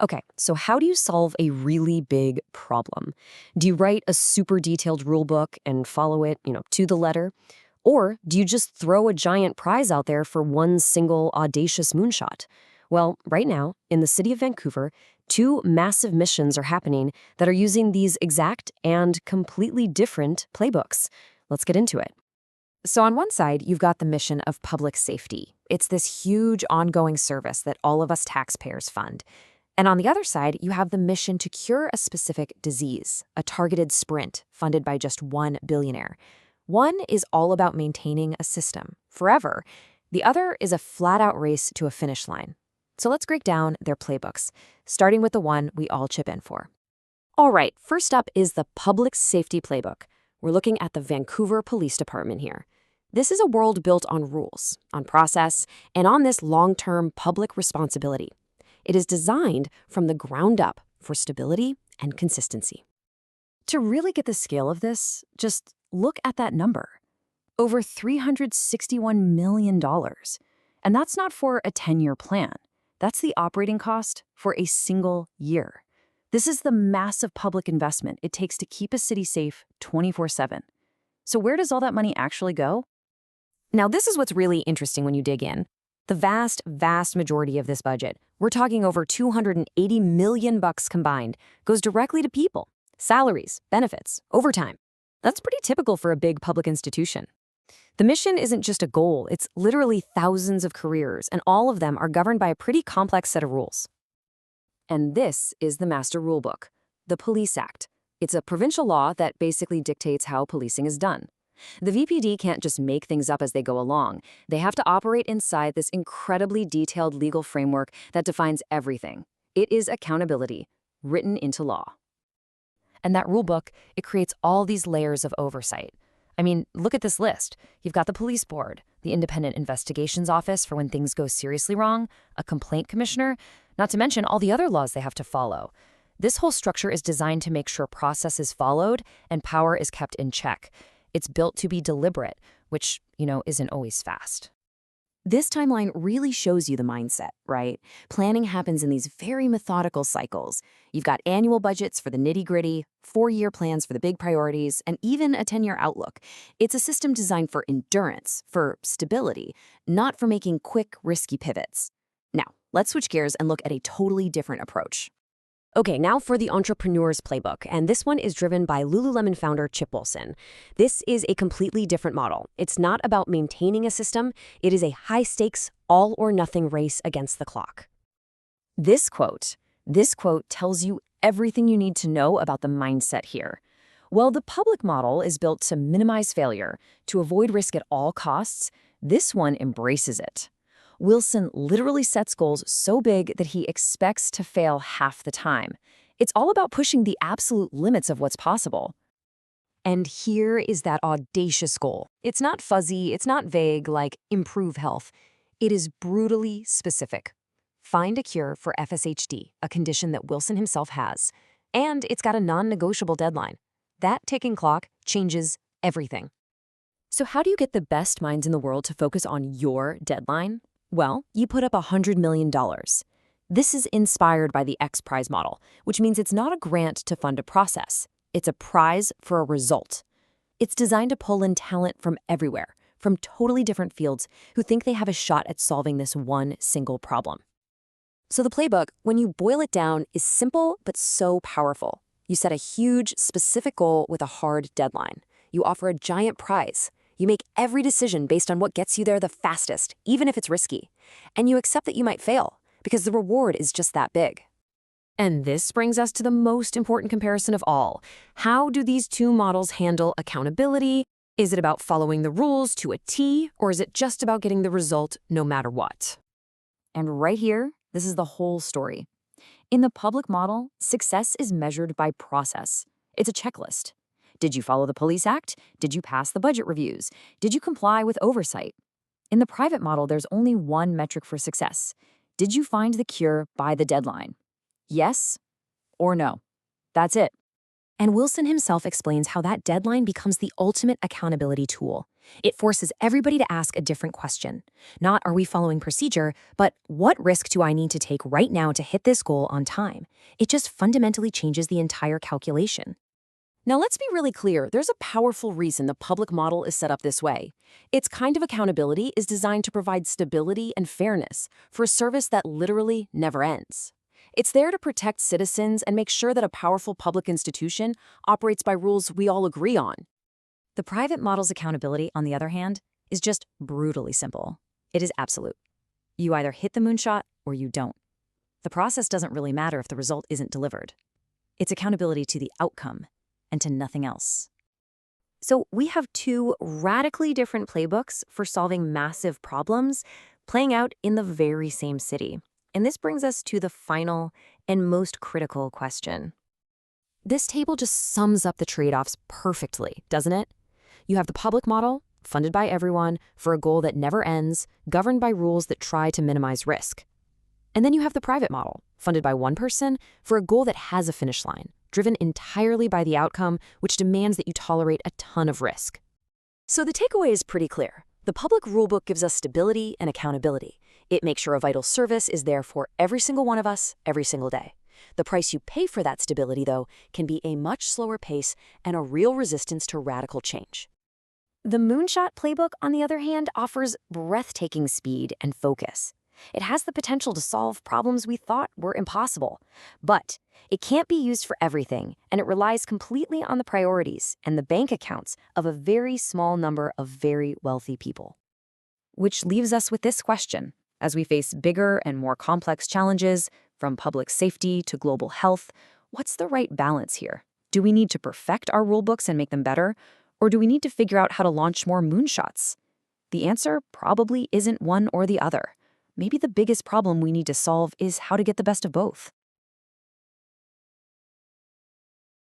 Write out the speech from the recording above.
Okay, so how do you solve a really big problem? Do you write a super detailed rule book and follow it, to the letter? Or do you just throw a giant prize out there for one single audacious moonshot? Well, right now, in the city of Vancouver, two massive missions are happening that are using these exact and completely different playbooks. Let's get into it. So, on one side, you've got the mission of public safety. It's this huge ongoing service that all of us taxpayers fund. And on the other side, you have the mission to cure a specific disease, a targeted sprint funded by just one billionaire. One is all about maintaining a system forever. The other is a flat out race to a finish line. So let's break down their playbooks, starting with the one we all chip in for. All right, first up is the Public Safety Playbook. We're looking at the Vancouver Police Department here. This is a world built on rules, on process, and on this long-term public responsibility. It is designed from the ground up for stability and consistency. To really get the scale of this, just look at that number. Over $361 million. And that's not for a 10-year plan. That's the operating cost for a single year. This is the massive public investment it takes to keep a city safe 24/7. So where does all that money actually go? Now, this is what's really interesting when you dig in. The vast, vast majority of this budget, we're talking over $280 million combined, goes directly to people. Salaries, benefits, overtime. That's pretty typical for a big public institution. The mission isn't just a goal, it's literally thousands of careers, and all of them are governed by a pretty complex set of rules. And this is the Master Rulebook, the Police Act. It's a provincial law that basically dictates how policing is done. The VPD can't just make things up as they go along. They have to operate inside this incredibly detailed legal framework that defines everything. It is accountability, written into law. And that rulebook, it creates all these layers of oversight. I mean, look at this list. You've got the police board, the independent investigations office for when things go seriously wrong, a complaint commissioner, not to mention all the other laws they have to follow. This whole structure is designed to make sure process is followed and power is kept in check. It's built to be deliberate, which, isn't always fast. This timeline really shows you the mindset, right? Planning happens in these very methodical cycles. You've got annual budgets for the nitty-gritty, 4-year plans for the big priorities, and even a 10-year outlook. It's a system designed for endurance, for stability, not for making quick, risky pivots. Now, let's switch gears and look at a totally different approach. Okay, now for the Entrepreneur's Playbook, and this one is driven by Lululemon founder Chip Wilson. This is a completely different model. It's not about maintaining a system, it is a high-stakes, all-or-nothing race against the clock. This quote tells you everything you need to know about the mindset here. While the public model is built to minimize failure, to avoid risk at all costs, this one embraces it. Wilson literally sets goals so big that he expects to fail half the time. It's all about pushing the absolute limits of what's possible. And here is that audacious goal. It's not fuzzy, it's not vague like improve health. It is brutally specific. Find a cure for FSHD, a condition that Wilson himself has. And it's got a non-negotiable deadline. That ticking clock changes everything. So how do you get the best minds in the world to focus on your deadline? Well, you put up $100 million. This is inspired by the X Prize model, which means it's not a grant to fund a process. It's a prize for a result. It's designed to pull in talent from everywhere, from totally different fields, who think they have a shot at solving this one single problem. So the playbook, when you boil it down, is simple but so powerful. You set a huge, specific goal with a hard deadline. You offer a giant prize. You make every decision based on what gets you there the fastest, even if it's risky. And you accept that you might fail, because the reward is just that big. And this brings us to the most important comparison of all. How do these two models handle accountability? Is it about following the rules to a T, or is it just about getting the result no matter what? And right here, this is the whole story. In the public model, success is measured by process. It's a checklist. Did you follow the Police Act? Did you pass the budget reviews? Did you comply with oversight? In the private model, there's only one metric for success. Did you find the cure by the deadline? Yes or no? That's it. And Wilson himself explains how that deadline becomes the ultimate accountability tool. It forces everybody to ask a different question. Not are we following procedure, but what risk do I need to take right now to hit this goal on time? It just fundamentally changes the entire calculation. Now, let's be really clear. There's a powerful reason the public model is set up this way. Its kind of accountability is designed to provide stability and fairness for a service that literally never ends. It's there to protect citizens and make sure that a powerful public institution operates by rules we all agree on. The private model's accountability, on the other hand, is just brutally simple. It is absolute. You either hit the moonshot or you don't. The process doesn't really matter if the result isn't delivered. It's accountability to the outcome and to nothing else. So we have two radically different playbooks for solving massive problems playing out in the very same city. And this brings us to the final and most critical question. This table just sums up the trade-offs perfectly, doesn't it? You have the public model, funded by everyone, for a goal that never ends, governed by rules that try to minimize risk. And then you have the private model, funded by one person, for a goal that has a finish line, driven entirely by the outcome, which demands that you tolerate a ton of risk. So the takeaway is pretty clear. The public rulebook gives us stability and accountability. It makes sure a vital service is there for every single one of us, every single day. The price you pay for that stability, though, can be a much slower pace and a real resistance to radical change. The Moonshot playbook, on the other hand, offers breathtaking speed and focus. It has the potential to solve problems we thought were impossible. But it can't be used for everything, and it relies completely on the priorities and the bank accounts of a very small number of very wealthy people. Which leaves us with this question. As we face bigger and more complex challenges, from public safety to global health, what's the right balance here? Do we need to perfect our rulebooks and make them better? Or do we need to figure out how to launch more moonshots? The answer probably isn't one or the other. Maybe the biggest problem we need to solve is how to get the best of both.